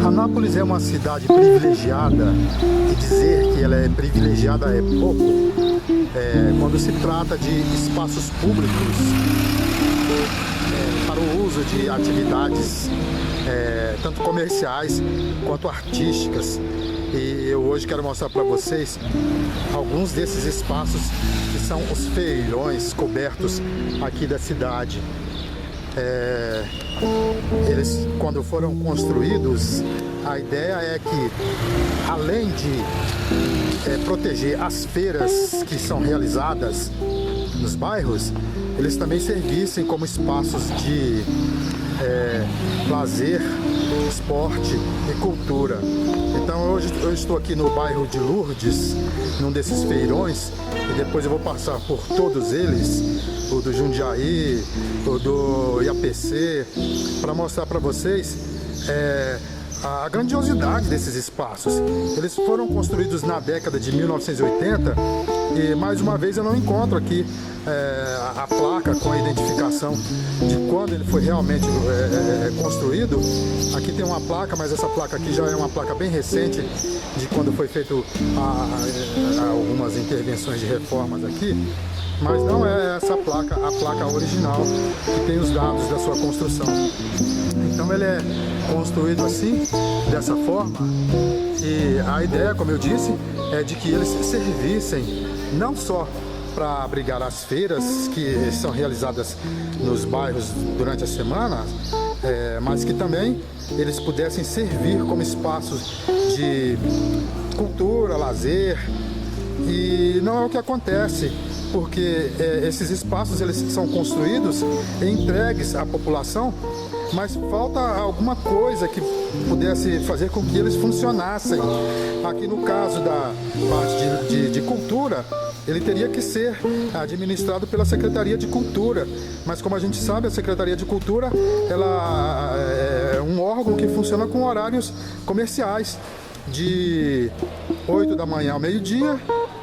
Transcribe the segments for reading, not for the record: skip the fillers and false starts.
Anápolis é uma cidade privilegiada, e dizer que ela é privilegiada é pouco. Quando se trata de espaços públicos para o uso de atividades tanto comerciais quanto artísticas. E eu hoje quero mostrar para vocês alguns desses espaços que são os feirões cobertos aqui da cidade. Eles, quando foram construídos, a ideia é que, além de proteger as feiras que são realizadas nos bairros, eles também servissem como espaços de lazer, esporte e cultura. Então hoje eu estou aqui no bairro de Lourdes, num desses feirões, e depois eu vou passar por todos eles, o do Jundiaí, o do IAPC, para mostrar para vocês a grandiosidade desses espaços. Eles foram construídos na década de 1980 e, mais uma vez, eu não encontro aqui a placa com a identificação de quando ele foi realmente construído. Aqui tem uma placa, mas essa placa aqui já é uma placa bem recente, de quando foi feito algumas intervenções de reformas aqui. Mas não é essa placa, a placa original que tem os dados da sua construção. Então ele é construído assim, dessa forma, e a ideia, como eu disse, é de que eles servissem não só para abrigar as feiras que são realizadas nos bairros durante a semana, mas que também eles pudessem servir como espaços de cultura, lazer. E não é o que acontece, porque esses espaços eles são construídos e entregues à população, mas falta alguma coisa que pudesse fazer com que eles funcionassem. Aqui no caso da parte de cultura, ele teria que ser administrado pela Secretaria de Cultura, mas como a gente sabe, a Secretaria de Cultura ela é um órgão que funciona com horários comerciais, de 8 da manhã ao meio-dia,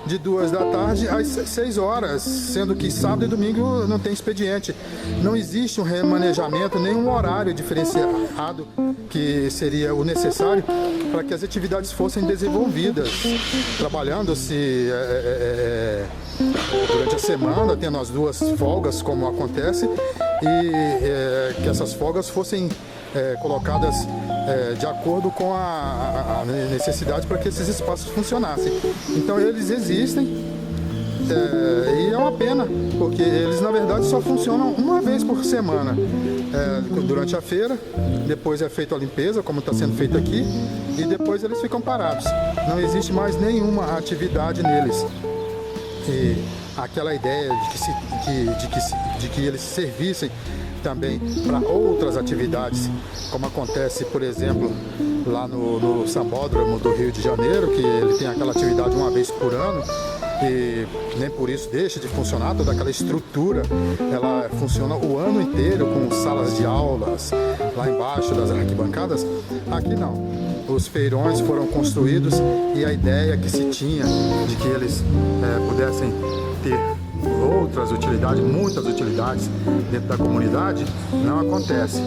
de 2 da tarde às 6 horas, sendo que sábado e domingo não tem expediente. Não existe um remanejamento, nem um horário diferenciado que seria o necessário para que as atividades fossem desenvolvidas, trabalhando-se durante a semana, tendo as 2 folgas, como acontece, e que essas folgas fossem colocadas de acordo com a necessidade para que esses espaços funcionassem. Então eles existem, e é uma pena, porque eles na verdade só funcionam uma vez por semana, durante a feira. Depois é feita a limpeza, como está sendo feito aqui, e depois eles ficam parados. Não existe mais nenhuma atividade neles. E aquela ideia de que eles servissem também para outras atividades, como acontece, por exemplo, lá no Sambódromo do Rio de Janeiro, que ele tem aquela atividade uma vez por ano, e nem por isso deixa de funcionar. Toda aquela estrutura, ela funciona o ano inteiro, com salas de aulas lá embaixo das arquibancadas. Aqui não. Os feirões foram construídos e a ideia que se tinha de que eles pudessem ter outras utilidades, muitas utilidades dentro da comunidade, não acontece.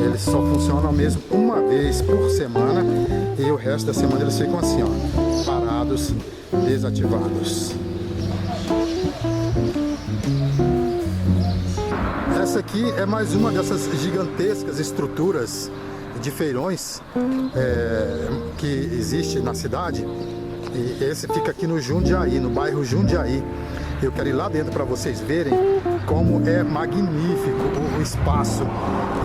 Eles só funcionam mesmo uma vez por semana, e o resto da semana eles ficam assim, ó, parados, desativados. Essa aqui é mais uma dessas gigantescas estruturas de feirões que existe na cidade, e esse fica aqui no Jundiaí, no bairro Jundiaí. Eu quero ir lá dentro para vocês verem como é magnífico o espaço,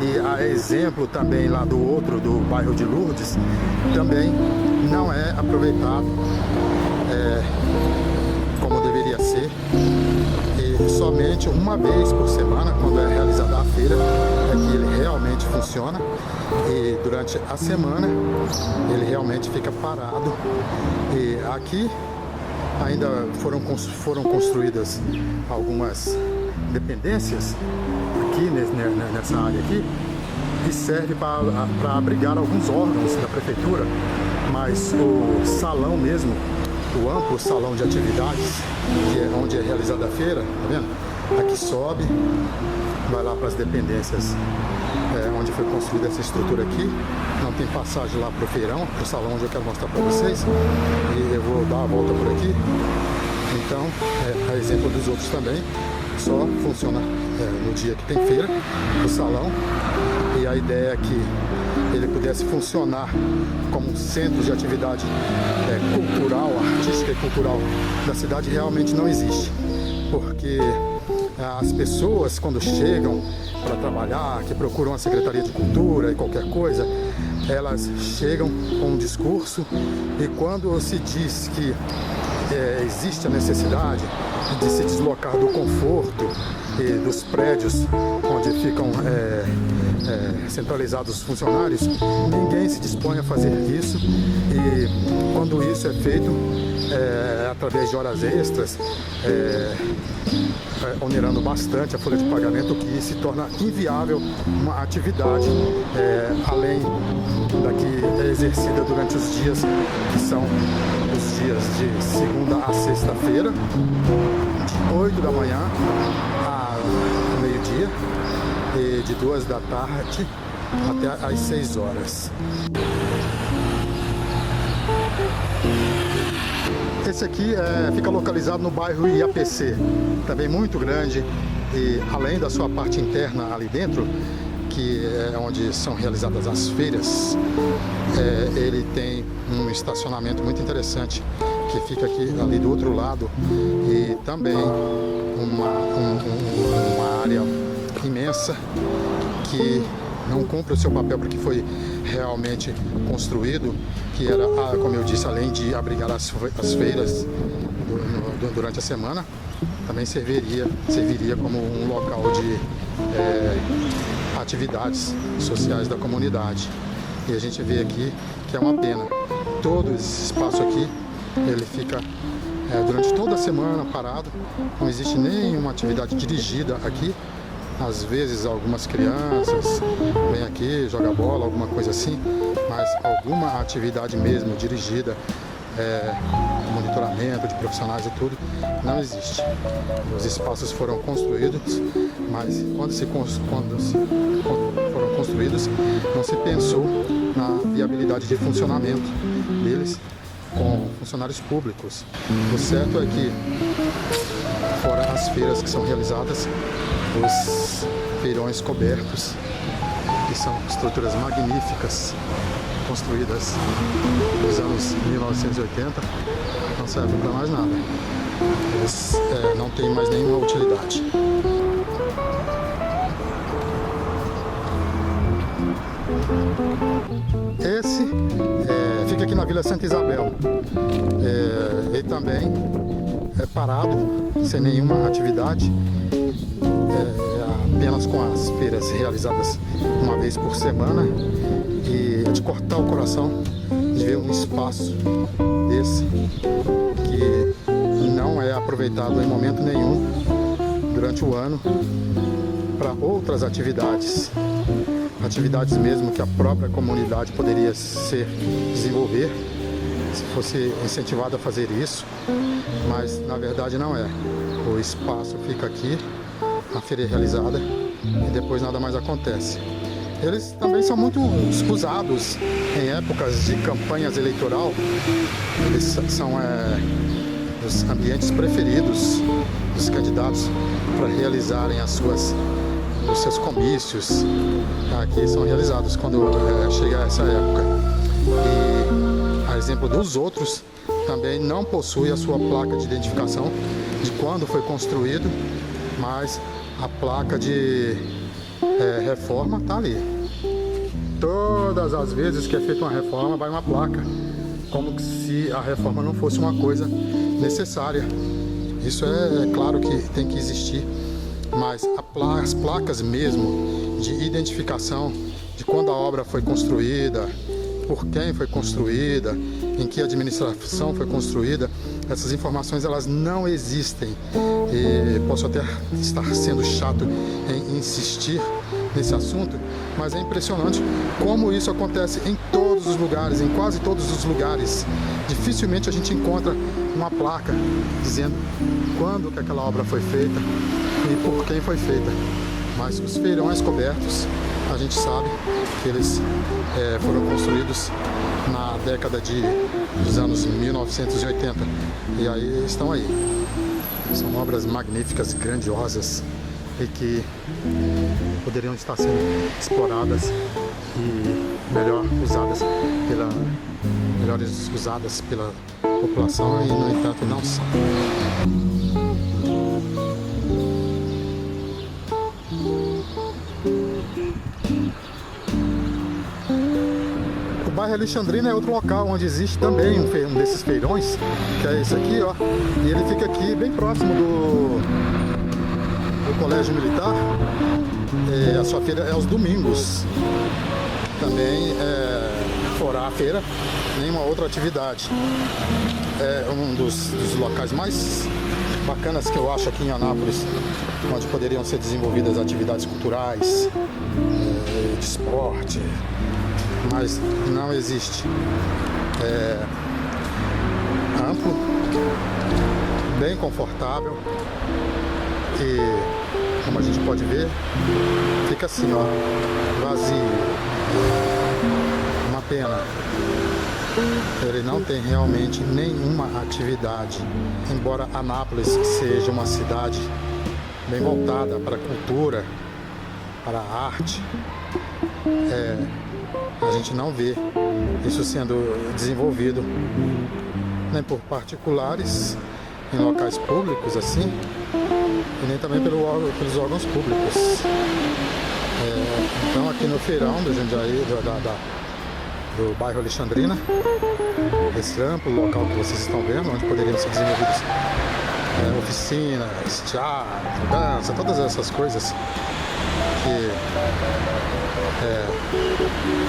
e a exemplo também lá do outro, do bairro de Lourdes, também não é aproveitado como deveria ser, e somente uma vez por semana, quando é realizada a feira, é que ele realmente funciona, e durante a semana ele realmente fica parado. E aqui ainda foram construídas algumas dependências aqui nessa área aqui, que serve para abrigar alguns órgãos da prefeitura, mas o salão mesmo, o amplo salão de atividades, que é onde é realizada a feira, tá vendo? Aqui sobe, vai lá para as dependências onde foi construída essa estrutura aqui. Não tem passagem lá para o feirão, para o salão onde eu quero mostrar para vocês. E eu vou dar a volta por aqui. Então, a exemplo dos outros também, só funciona no dia que tem feira, o salão. E a ideia é que ele pudesse funcionar como um centro de atividade cultural, artística e cultural da cidade realmente não existe. Porque as pessoas, quando chegam para trabalhar, que procuram a Secretaria de Cultura e qualquer coisa, elas chegam com um discurso, e quando se diz que existe a necessidade de se deslocar do conforto e dos prédios onde ficam centralizados os funcionários, ninguém se dispõe a fazer isso. E quando isso é feito através de horas extras, onerando bastante a folha de pagamento, o que se torna inviável uma atividade além da que é exercida durante os dias que são os dias de segunda a sexta-feira, de 8 da manhã ao meio-dia e de 2 da tarde até às 6 horas. Esse aqui fica localizado no bairro IAPC, também muito grande, e além da sua parte interna ali dentro, que é onde são realizadas as feiras, ele tem um estacionamento muito interessante que fica aqui ali do outro lado, e também uma área imensa que não cumpre o seu papel porque foi realmente construído, que era, como eu disse, além de abrigar as feiras durante a semana, também serviria como um local de atividades sociais da comunidade. E a gente vê aqui que é uma pena. Todo esse espaço aqui, ele fica durante toda a semana parado, não existe nenhuma atividade dirigida aqui. Às vezes algumas crianças vêm aqui, jogam bola, alguma coisa assim, mas alguma atividade mesmo dirigida, monitoramento de profissionais e tudo, não existe. Os espaços foram construídos, mas quando foram construídos, não se pensou na viabilidade de funcionamento deles com funcionários públicos. O certo é que, fora as feiras que são realizadas, os feirões cobertos, que são estruturas magníficas, construídas nos anos 1980, não servem para mais nada. Eles não têm mais nenhuma utilidade. Esse fica aqui na Vila Santa Isabel. Ele também é parado, sem nenhuma atividade, apenas com as feiras realizadas uma vez por semana. E é de cortar o coração de ver um espaço desse que não é aproveitado em momento nenhum durante o ano para outras atividades. Atividades mesmo que a própria comunidade poderia desenvolver se fosse incentivada a fazer isso, mas na verdade não é. O espaço fica aqui, a feira é realizada e depois nada mais acontece. Eles também são muito usados em épocas de campanhas eleitoral. Eles são os ambientes preferidos dos candidatos para realizarem os seus comícios. Aqui são realizados quando chega essa época. E a exemplo dos outros, também não possui a sua placa de identificação de quando foi construído, mas a placa de reforma está ali. Todas as vezes que é feita uma reforma, vai uma placa, como se a reforma não fosse uma coisa necessária. Isso é claro que tem que existir, mas as placas mesmo de identificação de quando a obra foi construída, por quem foi construída, em que administração foi construída, essas informações elas não existem. E posso até estar sendo chato em insistir nesse assunto, mas é impressionante como isso acontece em todos os lugares, em quase todos os lugares. Dificilmente a gente encontra uma placa dizendo quando que aquela obra foi feita e por quem foi feita. Mas os feirões cobertos, a gente sabe que eles foram construídos na década dos anos 1980 e aí estão aí. São obras magníficas, grandiosas e que poderiam estar sendo exploradas e melhores usadas pela população e, no entanto, não são. O bairro Alexandrina é outro local onde existe também um desses feirões, que é esse aqui, ó. E ele fica aqui bem próximo do Colégio Militar. A sua feira é aos domingos. Também fora a feira, nenhuma outra atividade. É um dos locais mais bacanas que eu acho aqui em Anápolis, onde poderiam ser desenvolvidas atividades culturais, de esporte, mas não existe. Amplo, bem confortável e, como a gente pode ver, fica assim, ó, vazio. Uma pena. Ele não tem realmente nenhuma atividade. Embora Anápolis seja uma cidade bem voltada para a cultura, para a arte, a gente não vê isso sendo desenvolvido nem por particulares em locais públicos assim, e nem também pelos órgãos públicos. Então aqui no feirão do Jundiaí, do bairro Alexandrina, esse amplo local que vocês estão vendo, onde poderiam ser desenvolvidas oficinas, teatro, dança, todas essas coisas que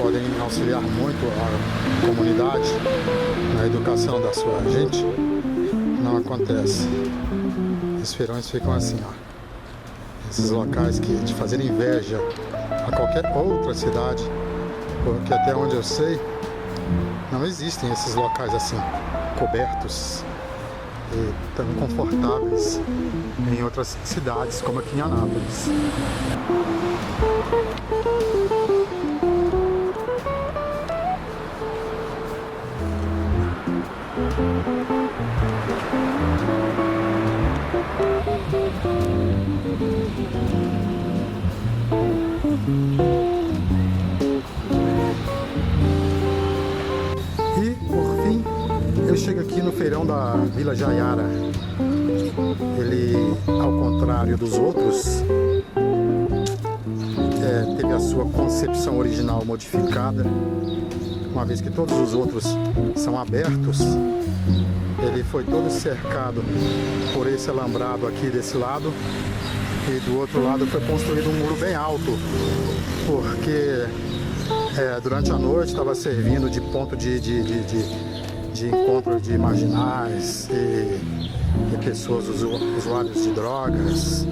podem auxiliar muito a comunidade na educação da sua gente, não acontece. Os feirões ficam assim, ó. Esses locais de fazer inveja a qualquer outra cidade, porque até onde eu sei, não existem esses locais assim, cobertos e tão confortáveis em outras cidades, como aqui em Anápolis. E, por fim, eu chego aqui no feirão da Vila Jaiara. Ele, ao contrário dos outros, teve a sua concepção original modificada, uma vez que todos os outros são abertos. Ele foi todo cercado por esse alambrado aqui desse lado, e do outro lado foi construído um muro bem alto, porque durante a noite estava servindo de ponto de encontro de marginais e pessoas usuários de drogas.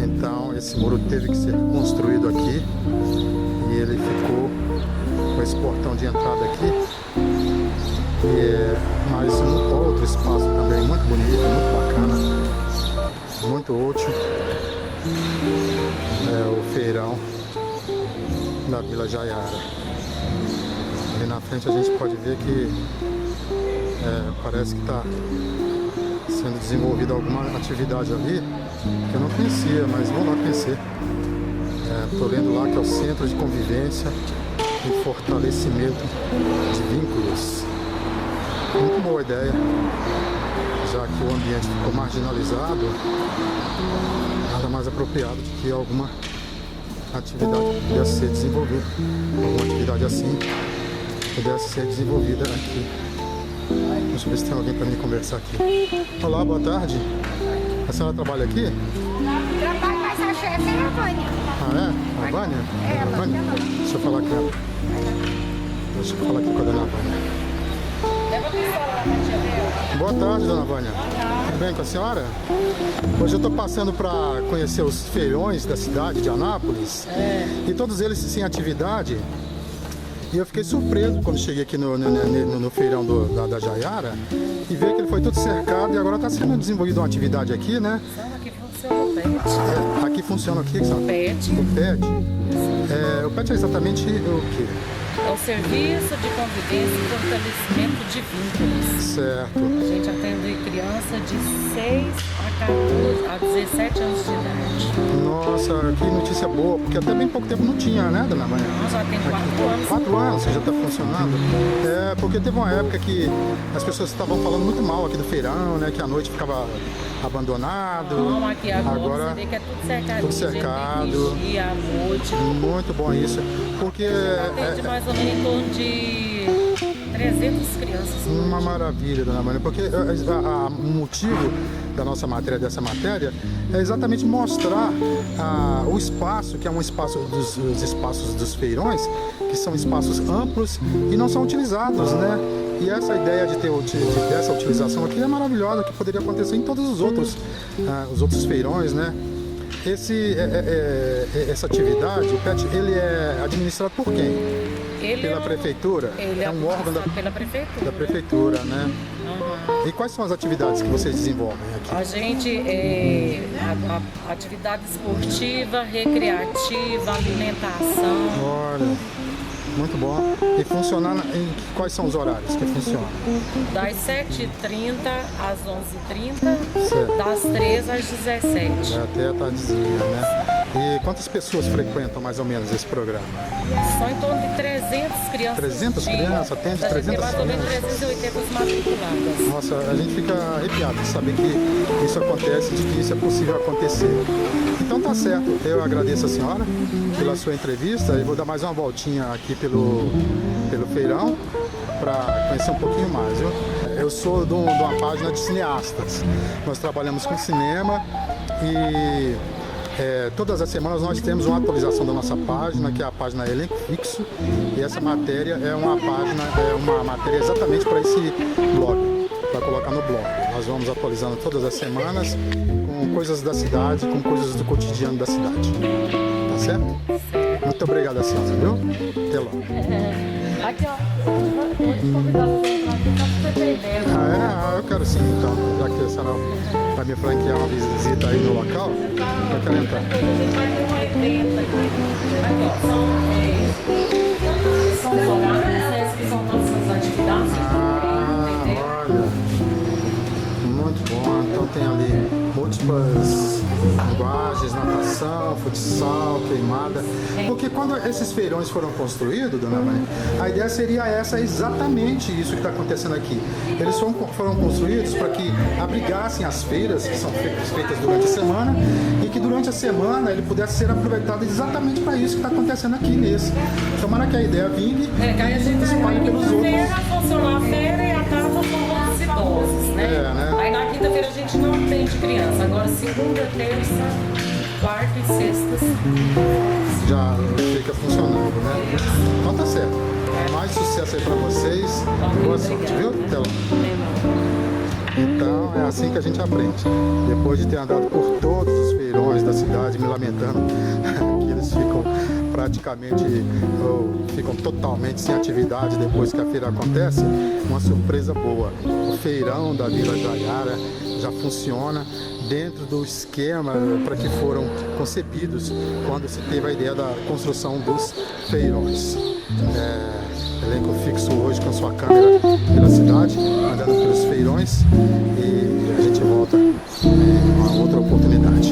Então esse muro teve que ser construído aqui e ele ficou com esse portão de entrada aqui. E mais um outro espaço também muito bonito, muito bacana, muito útil. O feirão da Vila Jaiara. Ali na frente a gente pode ver que parece que está sendo desenvolvida alguma atividade ali que eu não conhecia, mas vou lá conhecer. Estou lendo lá que é o Centro de Convivência e Fortalecimento de Vínculos. Muito boa ideia, já que o ambiente ficou marginalizado, nada mais apropriado de que alguma atividade pudesse ser desenvolvida, alguma atividade assim pudesse ser desenvolvida aqui. Deixa eu ver se tem alguém para me conversar aqui. Olá, boa tarde. A senhora trabalha aqui? Não, trabalho, mas a chefe é a Vânia. Ah, é? A Vânia? É, Vânia? Deixa eu falar com ela. Deixa eu falar aqui com a dona Vânia. Boa tarde, dona Vânia. Tudo bem com a senhora? Hoje eu estou passando para conhecer os feirões da cidade de Anápolis. E todos eles sem atividade. E eu fiquei surpreso quando cheguei aqui no feirão da Jaiara e ver que ele foi tudo cercado e agora está sendo desenvolvida uma atividade aqui, né? Aqui funciona o PET. Aqui funciona o que? O PET. O PET? O PET é exatamente o quê? É o Serviço de Convivência e Fortalecimento de Vínculos. Certo. A gente atende criança de 6 a 17 anos de idade. Nossa, que notícia boa, porque até bem pouco tempo não tinha, né, dona Maria? Nós já tem 4 anos. 4 anos, você já está funcionando? Porque teve uma época que as pessoas estavam falando muito mal aqui do feirão, né, que a noite ficava abandonado. Não, aqui agora você vê que é tudo cercado. Tudo cercado. Dia, à noite. Muito bom isso, porque Atende mais ou menos em torno de 300 crianças. uma maravilha, dona Maria, porque o motivo da nossa matéria, dessa matéria, é exatamente mostrar o espaço, que é um espaço dos espaços dos feirões, que são espaços amplos e não são utilizados, né? E essa ideia dessa utilização aqui é maravilhosa, que poderia acontecer em todos os outros feirões, né? Essa atividade, o PET, ele é administrado por quem? Pela prefeitura? Ele é um órgão pela prefeitura. da prefeitura, né? Uhum. E quais são as atividades que vocês desenvolvem aqui? A gente a atividade esportiva, recreativa, alimentação. Olha, muito bom. E funcionar em quais são os horários que funcionam? Das 7h30 às 11h30, Certo. das 13 às 17h. É até a tardezinha, né? E quantas pessoas frequentam mais ou menos esse programa? São em torno de 300 crianças. 300 por dia. crianças? Atende A gente 300 tem mais ou menos crianças? 380 matriculadas. Nossa, a gente fica arrepiado de saber que isso acontece, de que isso é possível acontecer. Então tá certo, eu agradeço a senhora pela sua entrevista e vou dar mais uma voltinha aqui pelo feirão para conhecer um pouquinho mais, viu? Eu sou de uma página de cineastas. Nós trabalhamos com cinema e todas as semanas nós temos uma atualização da nossa página, que é a página Elenco Fixo, e essa matéria é uma matéria exatamente para esse blog, para colocar no blog. Nós vamos atualizando todas as semanas com coisas da cidade, com coisas do cotidiano da cidade. Tá certo? Muito obrigado, senhora, viu? Até logo. Aqui, ó. Vou te convidar pra você ter ideia. Eu quero sim, então. Já que a senhora vai me franquear uma visita aí no local, eu quero entrar. A gente vai ter um evento aqui. Aqui, ó. São os horários, né? Que são todas as atividades. Olha. Muito bom. Então tem ali múltiplas linguagens, natação, futsal, queimada. Porque quando esses feirões foram construídos, dona Maria, a ideia seria exatamente isso que está acontecendo aqui. Eles foram construídos para que abrigassem as feiras, que são feitas durante a semana, e que durante a semana ele pudesse ser aproveitado exatamente para isso que está acontecendo aqui nesse. Tomara que a ideia vingue Que aí a gente e espalhe pelos outros. funcionar a feira e a tarde funcionam os idosos, né? né? Aí na quinta-feira a gente não atende criança. Agora segunda, terça, quarta e sextas. Já fica funcionando, né? Então tá certo. Mais sucesso aí pra vocês. Boa sorte, viu? Até lá. Então é assim que a gente aprende. Depois de ter andado por todos os feirões da cidade, me lamentando que eles ficam praticamente ou ficam totalmente sem atividade depois que a feira acontece, uma surpresa boa. O feirão da Vila Jaiara já funciona dentro do esquema para que foram concebidos quando se teve a ideia da construção dos feirões. Elenco Fixo hoje com sua câmera pela cidade, andando pelos feirões, e a gente volta em uma outra oportunidade.